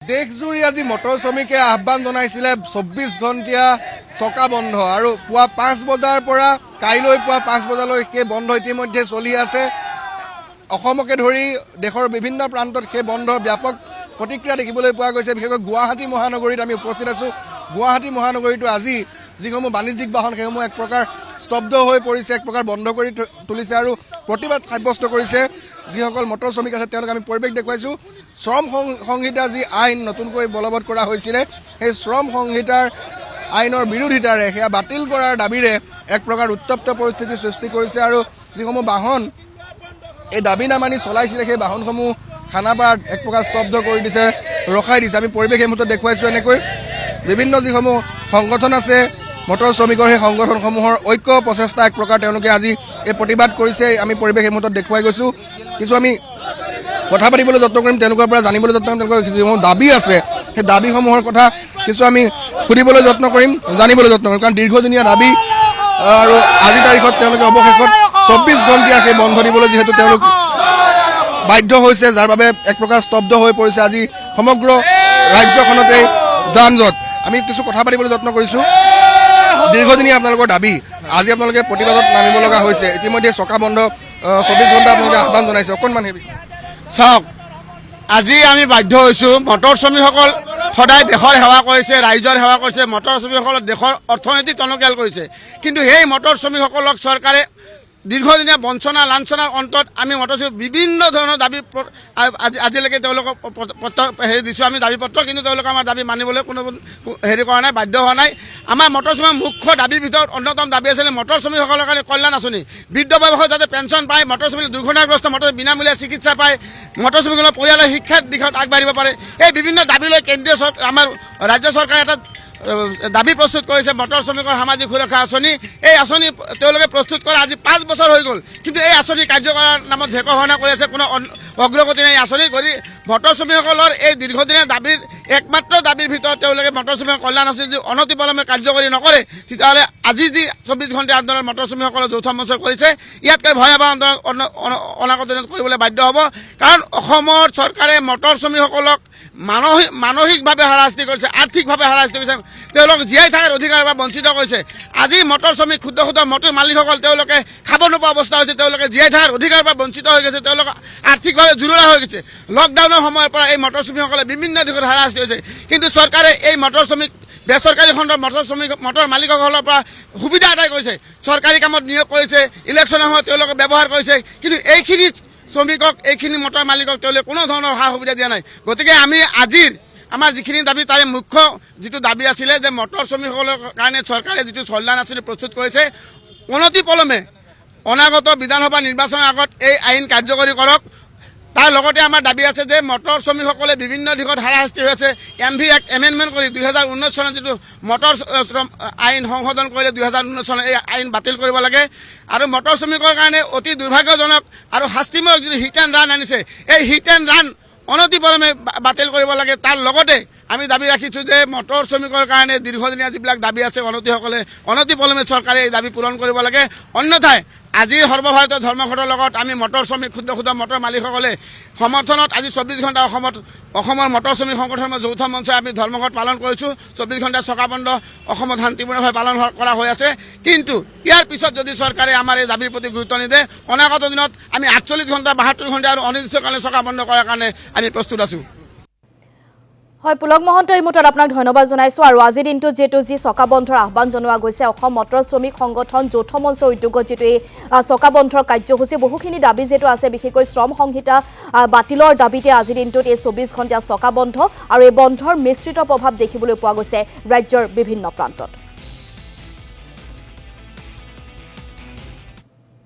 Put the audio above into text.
দেশজুৰি আজি মটৰ শ্ৰমিকে আহ্বান জনাইছিলে 24 ঘণ্টীয়া চকা বন্ধ আৰু পুৱা 5 বজাৰ পৰা কাইলৈ পুৱা 5 বজালৈ সেই বন্ধ ইতিমধ্যে চলি আছে। অসমকে ধৰি দেশৰ বিভিন্ন প্ৰান্তত সেই বন্ধৰ ব্যাপক প্ৰতিক্ৰিয়া দেখিবলৈ পোৱা গৈছে। বিশেষকৈ গুৱাহাটী মহানগৰীত আমি উপস্থিত আছো। গুৱাহাটী মহানগৰীটো আজি যিসমূহ বাণিজ্যিক বাহন সেইসমূহ এক প্ৰকাৰ স্তব্ধ হৈ পৰিছে, এক প্ৰকাৰ বন্ধ কৰি তুলিছে আৰু প্ৰতিবাদ সাব্যস্ত কৰিছে যিসকল মটৰ শ্ৰমিক আছে তেওঁলোক আমি পৰিৱেশ দেখুৱাইছো। শ্ৰম সংহিতা যি আইন নতুনকৈ বলবৎ কৰা হৈছিলে সেই শ্ৰম সংহিতাৰ আইনৰ বিৰোধিতাৰে সেয়া বাতিল কৰাৰ দাবীৰে এক প্ৰকাৰ উত্তপ্ত পৰিস্থিতিৰ সৃষ্টি কৰিছে আৰু যিসমূহ বাহন এই দাবী নামানি চলাইছিলে সেই বাহনসমূহ খানাপাৰাত এক প্ৰকাৰ স্তব্ধ কৰি দিছে, ৰখাই দিছে। আমি পৰিৱেশ এই মুহূৰ্তত দেখুৱাইছো। এনেকৈ বিভিন্ন যিসমূহ সংগঠন আছে মটৰ শ্ৰমিকৰ সেই সংগঠনসমূহৰ ঐক্য প্ৰচেষ্টা এক প্ৰকাৰ তেওঁলোকে আজি এই প্ৰতিবাদ কৰিছে। আমি পৰিৱেশ এই মুহূৰ্তত দেখুৱাই গৈছো। কিছু আমি কথা পাতিবলৈ যত্ন কৰিম, তেওঁলোকৰ পৰা জানিবলৈ যত্ন কৰিম, তেওঁলোকৰ যিসমূহ দাবী আছে সেই দাবীসমূহৰ কথা কিছু আমি সুধিবলৈ যত্ন কৰিম, জানিবলৈ যত্ন কৰিম। কাৰণ দীৰ্ঘদিনীয়া দাবী আৰু আজি তাৰিখত তেওঁলোকে অৱশেষত 24 ঘণ্টীয়া সেই বন্ধ দিবলৈ যিহেতু তেওঁলোক বাধ্য হৈছে, যাৰ বাবে এক প্ৰকাৰ স্তব্ধ হৈ পৰিছে আজি সমগ্ৰ ৰাজ্যখনতে যান জঁট। আমি কিছু কথা পাতিবলৈ যত্ন কৰিছো। দীৰ্ঘদিনীয়া আপোনালোকৰ দাবী, আজি আপোনালোকে প্ৰতিবাদত নামিব লগা হৈছে। ইতিমধ্যে চকা বন্ধ 24 ঘণ্টা আপোনালোকে আহ্বান জনাইছে। অকণমান চাওক, আজি আমি বাধ্য হৈছোঁ। মটৰ শ্ৰমিকসকল সদায় দেশৰ সেৱা কৰিছে, ৰাইজৰ সেৱা কৰিছে। মটৰ শ্ৰমিকসকলক দেশৰ অৰ্থনীতি টনকিয়াল কৰিছে। কিন্তু সেই মটৰ শ্ৰমিকসকলক চৰকাৰে দীৰ্ঘদিনীয়া বঞ্চনা লাঞ্ছনাৰ অন্তত আমি মটৰ শ্ৰমিক বিভিন্ন ধৰণৰ দাবী আজিলৈকে তেওঁলোকক দিছোঁ আমি দাবী পত্ৰ, কিন্তু তেওঁলোকে আমাৰ দাবী মানিবলৈ কোনো কৰা নাই, বাধ্য হোৱা নাই। আমাৰ মটৰ শ্ৰমিকৰ মুখ্য দাবীৰ ভিতৰত অন্যতম দাবী আছিলে মটৰ শ্ৰমিকসকলৰ কাৰণে কল্যাণ আঁচনি, বৃদ্ধ বয়সত যাতে পেঞ্চন পায়, মটৰ শ্ৰমিক দুৰ্ঘটনাগ্ৰস্ত মটৰ বিনামূলীয়া চিকিৎসা পায়, মটৰ শ্ৰমিকসকলৰ পৰিয়ালৰ শিক্ষাৰ দিশত আগবাঢ়িব পাৰে। এই বিভিন্ন দাবী লৈ কেন্দ্ৰীয় আমাৰ ৰাজ্য চৰকাৰে এটা দাবী প্ৰস্তুত কৰিছে মটৰ শ্ৰমিকৰ সামাজিক সুৰক্ষা আঁচনি। এই আঁচনি তেওঁলোকে প্ৰস্তুত কৰা আজি 5 বছৰ হৈ গ'ল, কিন্তু এই আঁচনি কাৰ্যকৰৰ নামত ভেকভাওনা কৰি আছে, কোনো অগ্ৰগতি নাই। আঁচনি কৰি মটৰ শ্ৰমিকসকলৰ এই দীৰ্ঘদিনীয়া দাবীৰ একমাত্ৰ দাবীৰ ভিতৰত তেওঁলোকে মটৰ শ্ৰমিকৰ কল্যাণ আঁচনি যদি অনতিপলমে কাৰ্যকৰী নকৰে, তেতিয়াহ'লে আজি যি 24 ঘণ্টা আন্দোলন মটৰ শ্ৰমিকসকলৰ যৌথ মঞ্চই কৰিছে, ইয়াতকৈ ভয়াৱহ আন্দোলন অনাগত দিনত কৰিবলৈ বাধ্য হ'ব। কাৰণ অসমৰ চৰকাৰে মটৰ শ্ৰমিকসকলক মানসিকভাৱে হাৰাশাস্তি কৰিছে, আৰ্থিকভাৱে হাৰাশাস্তি কৰিছে, তেওঁলোকক জীয়াই থকাৰ অধিকাৰৰ পৰা বঞ্চিত কৰিছে। আজি মটৰ শ্ৰমিক ক্ষুদ্ৰ ক্ষুদ্ৰ মটৰ মালিকসকল তেওঁলোকে খাব নোপোৱা অৱস্থা হৈছে, তেওঁলোকে জীয়াই থকাৰ অধিকাৰৰ পৰা বঞ্চিত হৈ গৈছে, তেওঁলোক আৰ্থিকভাৱে জুৰুলা হৈ গৈছে। লকডাউনৰ সময়ৰ পৰা এই মটৰ শ্ৰমিকসকলে বিভিন্ন দিশত হাৰাশাস্তি হৈছে, কিন্তু চৰকাৰে এই মটৰ শ্ৰমিক বেচৰকাৰী খণ্ডৰ মটৰ মালিকসকলৰ পৰা সুবিধা আদায় কৰিছে, চৰকাৰী কামত নিয়োগ কৰিছে, ইলেকশ্যনৰ সময়ত তেওঁলোকে ব্যৱহাৰ কৰিছে, কিন্তু এইখিনি শ্ৰমিকক এইখিনি মটৰ মালিকক তেওঁলোকে কোনো ধৰণৰ সা সুবিধা দিয়া নাই। গতিকে আমি আজিৰ আমাৰ যিখিনি দাবী তাৰে মুখ্য যিটো দাবী আছিলে যে মটৰ শ্ৰমিকসকলৰ কাৰণে চৰকাৰে যিটো কল্যাণ আঁচনি প্ৰস্তুত কৰিছে, অনতিপলমে অনাগত বিধানসভা নিৰ্বাচনৰ আগত এই আইন কাৰ্যকৰী কৰক। তাৰ লগতে আমাৰ দাবী আছে যে মটৰ শ্ৰমিকসকলে বিভিন্ন দিশত হাৰাশাস্তি হৈ আছে। MV এক্ট এমেণ্ডমেণ্ট কৰি 2019 চনত যিটো মটৰ আইন সংশোধন কৰিলে 2019 চনত এই আইন বাতিল কৰিব লাগে। আৰু মটৰ শ্ৰমিকৰ কাৰণে অতি দুৰ্ভাগ্যজনক আৰু শাস্তিমূলক যিটো হিট এণ্ড ৰান আনিছে, এই হিট এণ্ড ৰান অনতিপলমে বাতিল কৰিব লাগে। তাৰ লগতে আমি দাবী ৰাখিছোঁ যে মটৰ শ্ৰমিকৰ কাৰণে দীৰ্ঘদিনীয়া যিবিলাক দাবী আছে অনতিপলমে চৰকাৰে এই দাবী পূৰণ কৰিব লাগে। অন্যথাই আজিৰ সৰ্বভাৰতীয় ধৰ্মঘটৰ লগত আমি মটৰ শ্ৰমিক ক্ষুদ্ৰ ক্ষুদ্ৰ মটৰ মালিকসকলে সমৰ্থনত আজি 24 ঘণ্টা অসমৰ মটৰ শ্ৰমিক সংগঠনৰ যৌথ মঞ্চই আমি ধৰ্মঘট পালন কৰিছোঁ। 24 ঘণ্টা চকা বন্ধ অসমত শান্তিপূৰ্ণভাৱে পালন কৰা হৈ আছে। কিন্তু ইয়াৰ পিছত যদি চৰকাৰে আমাৰ এই দাবীৰ প্ৰতি গুৰুত্ব নিদিয়ে, অনাগত দিনত আমি 48 ঘণ্টা 72 ঘণ্টা আৰু অনিৰ্দিষ্টকালীন চকা বন্ধ কৰাৰ কাৰণে আমি প্ৰস্তুত আছোঁ। হয়, পুলক মহন্ত, এই মুহূৰ্তত আপোনাক ধন্যবাদ জনাইছোঁ। আৰু আজিৰ দিনটোত যিহেতু যি চকা বন্ধৰ আহ্বান জনোৱা গৈছে, অসম মটৰ শ্ৰমিক সংগঠন যৌথ মঞ্চৰ উদ্যোগত যিটো এই চকা বন্ধৰ কাৰ্যসূচী, বহুখিনি দাবী যিহেতু আছে, বিশেষকৈ শ্ৰম সংহিতা বাতিলৰ দাবীতে আজিৰ দিনটোত এই 24 ঘণ্টীয়া চকা বন্ধ আৰু এই বন্ধৰ মিশ্ৰিত প্ৰভাৱ দেখিবলৈ পোৱা গৈছে ৰাজ্যৰ বিভিন্ন প্ৰান্তত।